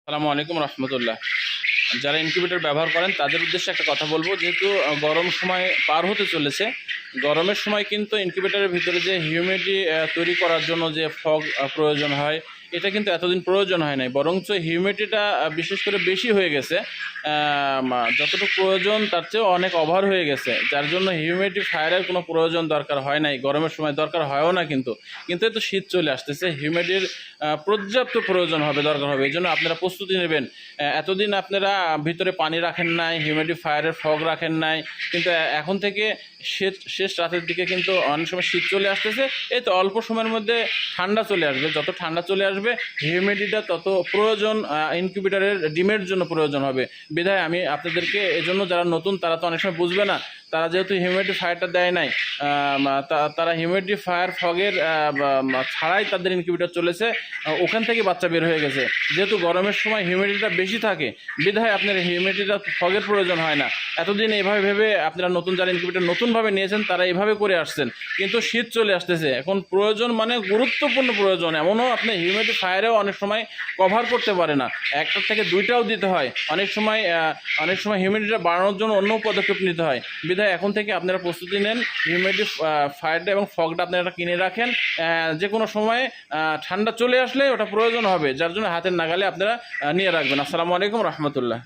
আসসালামু আলাইকুম রহমতুল্লাহ। যারা ইনকিউবেটর ব্যবহার করেন তাদের উদ্দেশ্যে একটা কথা বলবো, যেহেতু গরম সময় পার হতে চলেছে। গরমের সময় কিন্তু ইনকিউবেটরের ভিতরে যে হিউমিডিটি তৈরি করার জন্য যে ফগ প্রয়োজন হয়, এটা কিন্তু এতদিন প্রয়োজন হয় নাই, বরঞ্চ হিউমিডিটিটা বিশেষ করে বেশি হয়ে গেছে। যতটুকু প্রয়োজন তার চেয়েও অনেক ওভার হয়ে গেছে, যার জন্য হিউমিডিফায়ারের কোনো প্রয়োজন দরকার হয় নাই, গরমের সময় দরকার হয়ও না। কিন্তু কিন্তু এত শীত চলে আসতেছে, হিউমিডিটির পর্যাপ্ত প্রয়োজন হবে, দরকার হবে। এই জন্য আপনারা প্রস্তুতি নেবেন। এতদিন আপনারা ভিতরে পানি রাখেন নাই, হিউমিডিফায়ারের ফগ রাখেন নাই, কিন্তু এখন থেকে শেষ রাতের দিকে কিন্তু অনেক সময় শীত চলে আসতেছে। এই তো অল্প সময়ের মধ্যে ঠান্ডা চলে আসবে। যত ঠান্ডা চলে আসবে হিউমিডিটিটা তত প্রয়োজন ইনকিউবেটরের ডিমের জন্য প্রয়োজন হবে। বিধায় আমি আপনাদেরকে এজন্য, যারা নতুন তারা তো অনেক সময় বুঝবে না, তারা যেহেতু হিউমিডিফায়ারটা দেয় নাই, তারা হিউমিডিফায়ার ফগের ছাড়াই তাদের ইনকিউবেটর চলেছে, ওখান থেকে বাচ্চা বের হয়ে গেছে। যেহেতু গরমের সময় হিউমিডিটিটা বেশি থাকে, বিধায় আপনার হিউমিডিটিটা ফগের প্রয়োজন হয় না। এতদিন এইভাবে ভেবে আপনারা নতুন যারা ইনকিউবেটর নতুনভাবে নিয়েছেন তারা এইভাবে করে আসছেন, কিন্তু শীত চলে আসতেছে, এখন প্রয়োজন মানে গুরুত্বপূর্ণ প্রয়োজন। এমনও আপনি হিউমিডিফায়ারেও অনেক সময় কভার করতে পারে না, একটা থেকে দুইটাও দিতে হয়। অনেক সময় হিউমিডিটিটা বাড়ানোর জন্য অন্য পদক্ষেপ নিতে হয়। বিধায় এখন থেকে আপনারা প্রস্তুতি নেন, হিউমিডিফায়ারটা এবং ফগটা আপনারা কিনে রাখেন। যে কোনো সময়ে ঠান্ডা চলে আসলে ওটা প্রয়োজন হবে, যার জন্য হাতের নাগালে আপনারা নিয়ে রাখবেন। আসসালামু আলাইকুম রহমতুল্লাহ।